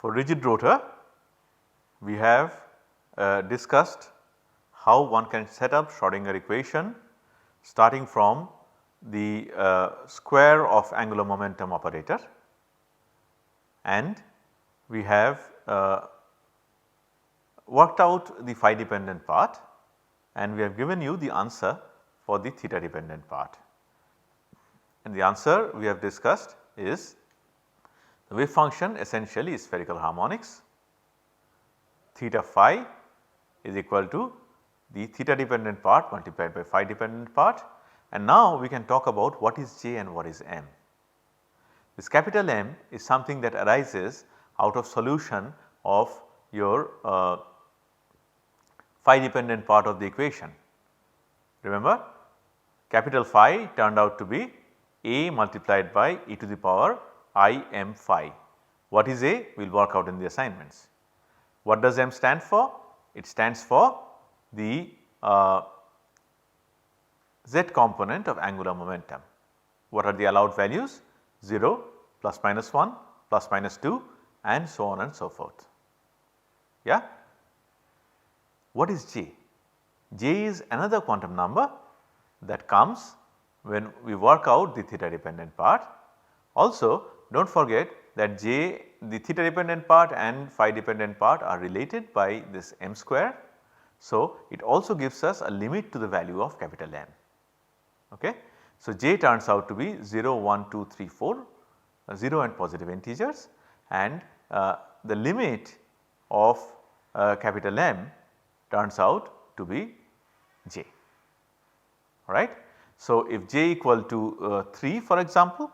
For rigid rotor, we have discussed how one can set up Schrodinger equation starting from the square of angular momentum operator, and we have worked out the phi dependent part, and we have given you the answer for the theta dependent part. And the answer we have discussed is the wave function essentially is spherical harmonics. Theta phi is equal to the theta dependent part multiplied by phi dependent part, and now we can talk about what is J and what is M. This capital M is something that arises out of solution of your phi dependent part of the equation. Remember, capital phi turned out to be A multiplied by e to the power I m phi. What is A? We will work out in the assignments. What does M stand for? It stands for the z component of angular momentum. What are the allowed values? 0, plus minus 1, plus minus 2, and so on and so forth. Yeah. What is J? J is another quantum number that comes when we work out the theta dependent part. Also, do not forget that J, the theta dependent part and phi dependent part are related by this m square. So, it also gives us a limit to the value of capital M. Okay. So, J turns out to be 0, 1, 2, 3, 4, 0 and positive integers, and the limit of capital M turns out to be J, alright. So, if J equal to 3 for example,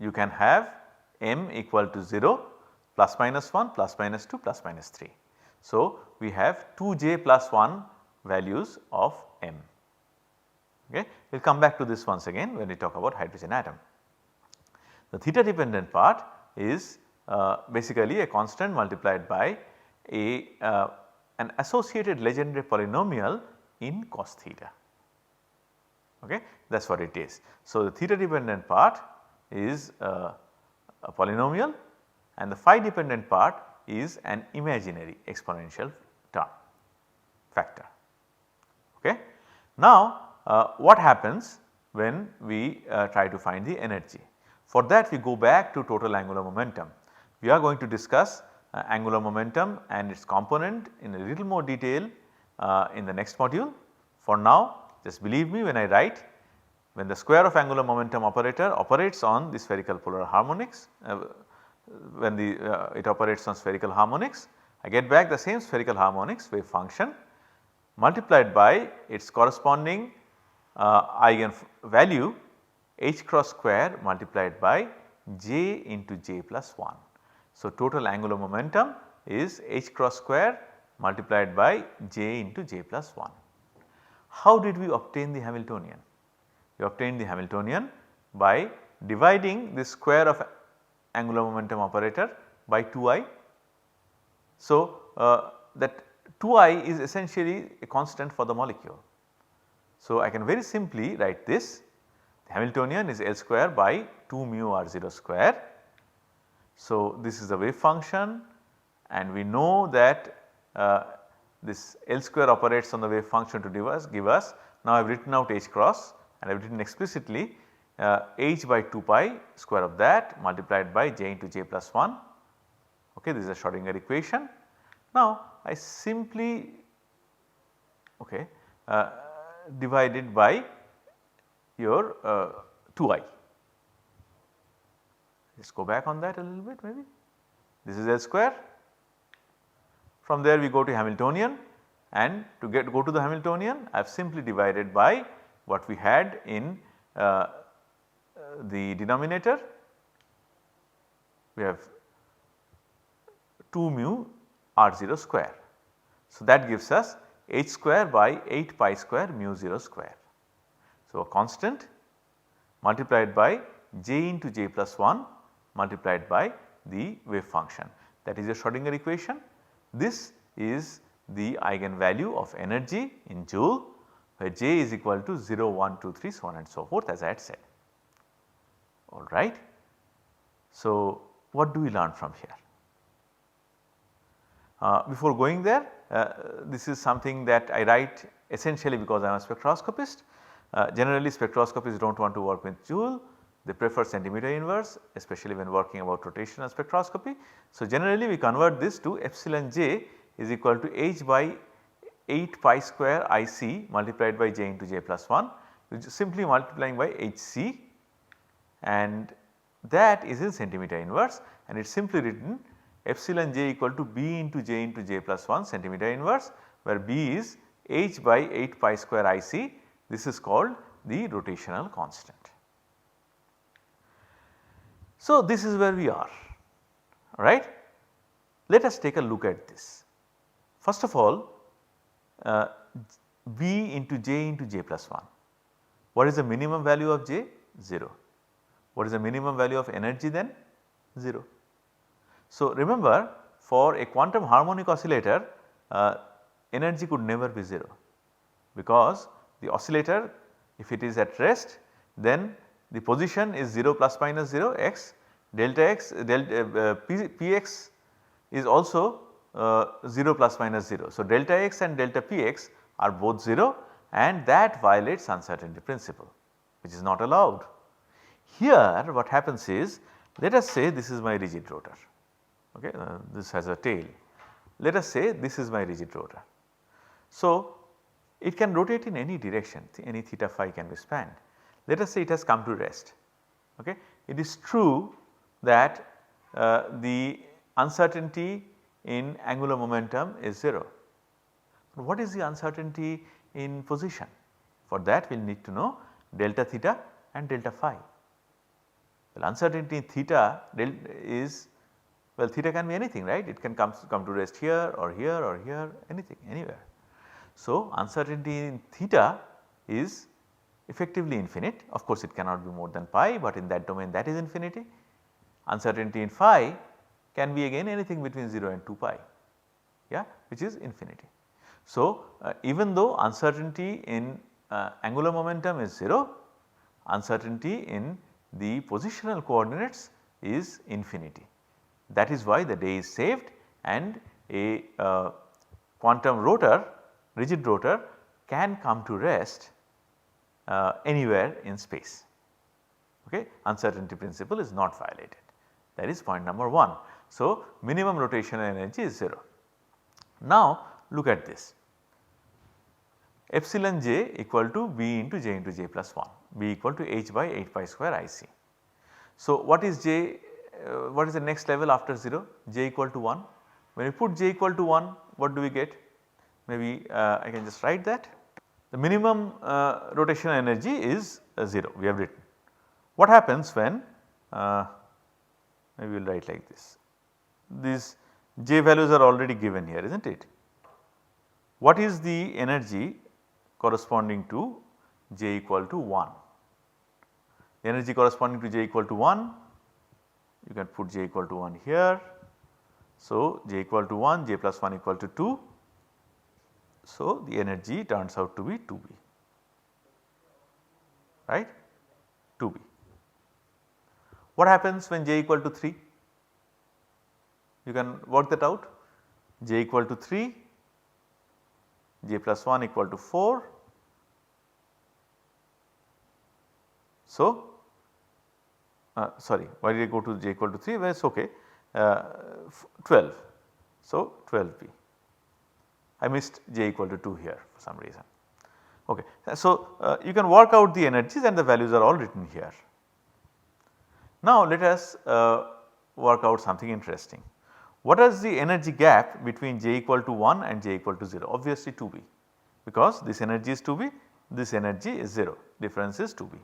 you can have M equal to 0, plus minus 1, plus minus 2, plus minus 3. So, we have 2J plus 1 values of M. Okay. We will come back to this once again when we talk about hydrogen atom. The theta dependent part is basically a constant multiplied by an associated legendary polynomial in cos theta. Okay. That is what it is. So, the theta dependent part is a polynomial and the phi dependent part is an imaginary exponential term factor. Okay. Now, what happens when we try to find the energy? For that we go back to total angular momentum. We are going to discuss angular momentum and its component in a little more detail in the next module. For now, just believe me when I write, when the square of angular momentum operator operates on the spherical polar harmonics, when it operates on spherical harmonics, I get back the same spherical harmonics wave function multiplied by its corresponding eigen value h cross square multiplied by j into j plus 1. So, total angular momentum is h cross square multiplied by j into j plus 1. How did we obtain the Hamiltonian? We obtained the Hamiltonian by dividing the square of angular momentum operator by 2i. So, that 2i is essentially a constant for the molecule. So, I can very simply write this, the Hamiltonian is L square by 2 mu r0 square. So, this is the wave function and we know that this L square operates on the wave function to give us. Now, I have written out h cross and I have written explicitly h by 2 pi square of that multiplied by j into j plus 1. Okay, this is a Schrodinger equation. Now, I simply divide it by your 2i. Let us go back on that a little bit maybe. This is L square. From there we go to Hamiltonian, and to go to the Hamiltonian I have simply divided by what we had in the denominator. We have 2 mu r0 square. So, that gives us h square by 8 pi square mu 0 square. So, a constant multiplied by j into j plus 1 multiplied by the wave function, that is a Schrodinger equation. This is the eigenvalue of energy in joule, where j is equal to 0, 1, 2, 3 so on and so forth as I had said. Alright. So, what do we learn from here? Before going there, this is something that I write essentially because I am a spectroscopist. Generally spectroscopists do not want to work with joule, they prefer centimeter inverse, especially when working about rotational spectroscopy. So, generally we convert this to epsilon j is equal to h by 8 pi square IC multiplied by j into j plus 1, which is simply multiplying by hc, and that is in centimeter inverse, and it is simply written epsilon j equal to b into j plus 1 centimeter inverse, where b is h by 8 pi square IC. This is called the rotational constant. So, this is where we are, right. Let us take a look at this. First of all, b into j plus 1. What is the minimum value of j? 0. What is the minimum value of energy then? 0. So, remember, for a quantum harmonic oscillator, energy could never be 0, because the oscillator, if it is at rest, then the position is 0 plus minus 0 x, delta x px is also 0 plus minus 0. So, delta x and delta px are both 0, and that violates uncertainty principle, which is not allowed. Here what happens is, let us say this is my rigid rotor, okay, this has a tail. Let us say this is my rigid rotor. So, it can rotate in any direction, any theta phi can be spanned. Let us say it has come to rest. Okay. It is true that the uncertainty in angular momentum is 0. But what is the uncertainty in position? For that we will need to know delta theta and delta phi. Well, uncertainty in theta is, well, theta can be anything, right. It can come to rest here or here or here, anything, anywhere. So, uncertainty in theta is effectively infinite. Of course, it cannot be more than pi, but in that domain that is infinity. Uncertainty in phi can be again anything between 0 and 2 pi, yeah, which is infinity. So, even though uncertainty in angular momentum is 0, uncertainty in the positional coordinates is infinity. That is why the day is saved, and a quantum rotor, rigid rotor, can come to rest anywhere in space. Okay. Uncertainty principle is not violated, that is point number 1. So, minimum rotational energy is 0. Now, look at this, epsilon j equal to b into j plus 1, b equal to h by 8 pi square IC. So, what is j, what is the next level after 0? J equal to 1. When we put j equal to 1, what do we get? Maybe I can just write that. The minimum rotational energy is 0, we have written. What happens when, maybe we will write like this, these j values are already given here, is not it? What is the energy corresponding to j equal to 1? The energy corresponding to j equal to 1, you can put j equal to 1 here. So, j equal to 1, j plus 1 equal to 2. So, the energy turns out to be 2b, right, 2b. What happens when j equal to 3? You can work that out, j equal to 3, j plus 1 equal to 4. So, sorry, why did I go to j equal to 3? Well, it is okay, 12. So, 12b. I missed j equal to 2 here for some reason. Okay. So, you can work out the energies and the values are all written here. Now, let us work out something interesting. What is the energy gap between j equal to 1 and j equal to 0? Obviously 2b, because this energy is 2b, this energy is 0, difference is 2b.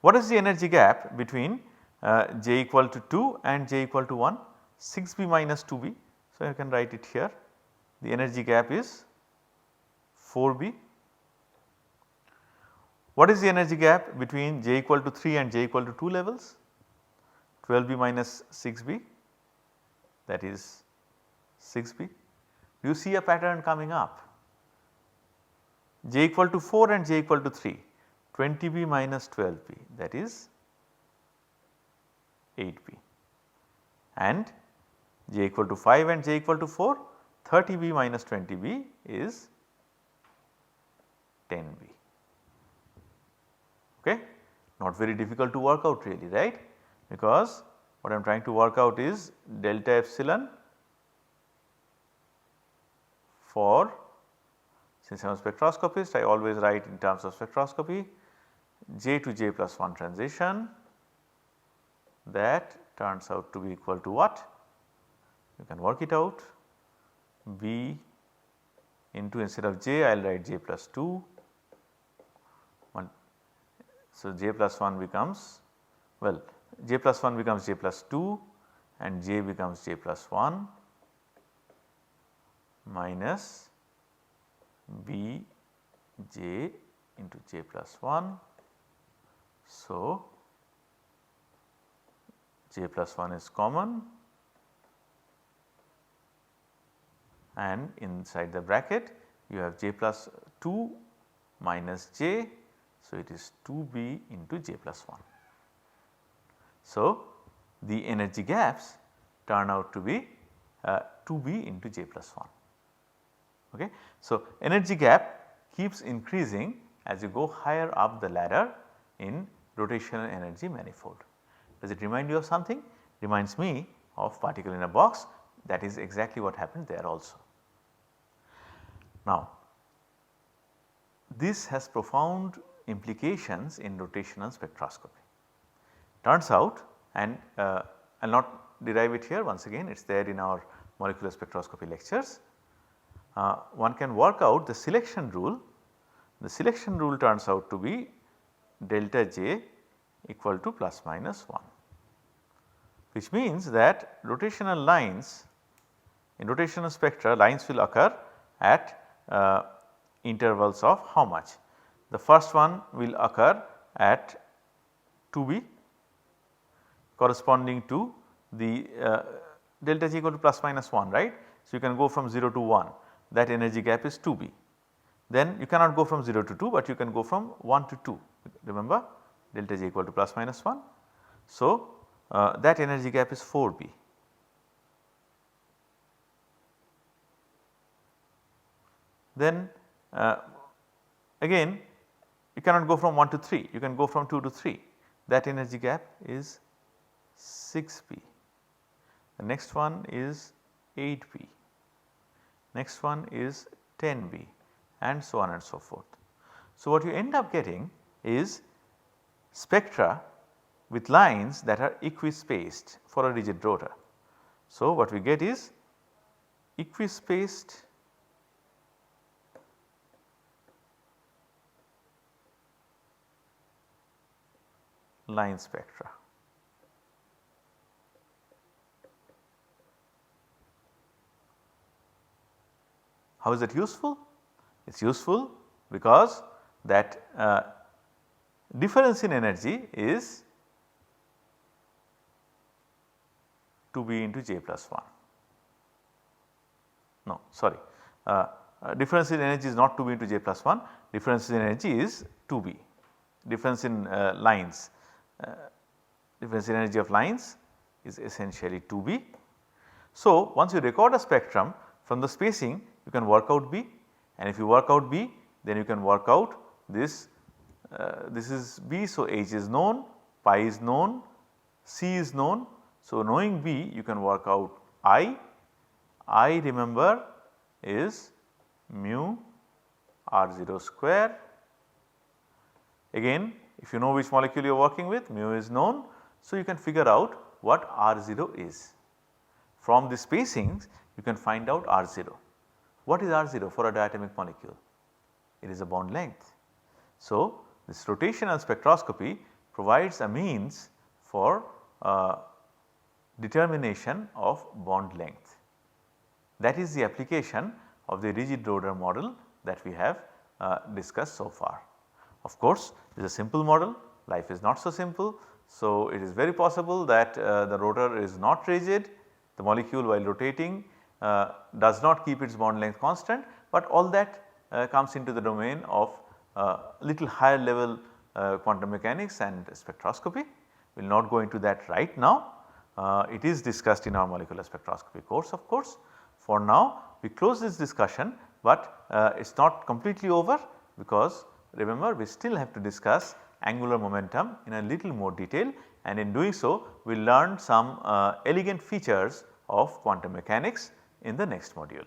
What is the energy gap between j equal to 2 and j equal to 1? 6b minus 2b. So, I can write it here. The energy gap is 4b. What is the energy gap between j equal to 3 and j equal to 2 levels? 12b minus 6b, that is 6b. Do you see a pattern coming up? J equal to 4 and j equal to 3, 20b minus 12b, that is 8b, and j equal to 5 and j equal to 4, 30B minus 20B is 10B. Okay. Not very difficult to work out really, right, because what I am trying to work out is delta epsilon for, since I am a spectroscopist I always write in terms of spectroscopy, J to J plus 1 transition, that turns out to be equal to what? You can work it out, B into, instead of J I will write J plus 2, 1. So, J plus 1 becomes, well, J plus 1 becomes J plus 2 and J becomes J plus 1 minus B J into J plus 1. So, J plus 1 is common and inside the bracket you have J plus 2 minus J. So, it is 2B into J plus 1. So, the energy gaps turn out to be 2B into J plus 1. Okay. So, energy gap keeps increasing as you go higher up the ladder in rotational energy manifold. Does it remind you of something? Reminds me of particle in a box, that is exactly what happened there also. Now, this has profound implications in rotational spectroscopy. Turns out, and I will not derive it here, once again it is there in our molecular spectroscopy lectures. One can work out the selection rule. The selection rule turns out to be delta J equal to plus minus 1, which means that rotational lines, in rotational spectra lines will occur at intervals of how much? The first one will occur at 2B corresponding to the delta J equal to plus minus 1, right. So, you can go from 0 to 1, that energy gap is 2B. Then you cannot go from 0 to 2, but you can go from 1 to 2, remember delta J equal to plus minus 1. So, that energy gap is 4B. Then again you cannot go from 1 to 3, you can go from 2 to 3, that energy gap is 6B. The next one is 8B, next one is 10B and so on and so forth. So, what you end up getting is spectra with lines that are equispaced for a rigid rotor. So, what we get is equispaced line spectra. How is it useful? It is useful because that difference in energy is 2B into J plus 1. No, sorry, difference in energy is not 2B into J plus 1, difference in energy is 2B, difference in lines, difference in energy of lines is essentially 2B. So, once you record a spectrum from the spacing you can work out B, and if you work out B then you can work out this, this is B. So, H is known, pi is known, C is known. So, knowing B you can work out I remember is mu R0 square. Again if you know which molecule you are working with, mu is known. So, you can figure out what R0 is. From the spacings you can find out R0. What is R0 for a diatomic molecule? It is a bond length. So, this rotational spectroscopy provides a means for determination of bond length. That is the application of the rigid rotor model that we have discussed so far. Of course, it is a simple model, life is not so simple. So, it is very possible that the rotor is not rigid, the molecule while rotating does not keep its bond length constant, but all that comes into the domain of little higher level quantum mechanics and spectroscopy. We will not go into that right now. It is discussed in our molecular spectroscopy course of course. For now we close this discussion, but it is not completely over, because remember we still have to discuss angular momentum in a little more detail, and in doing so we will learn some elegant features of quantum mechanics in the next module.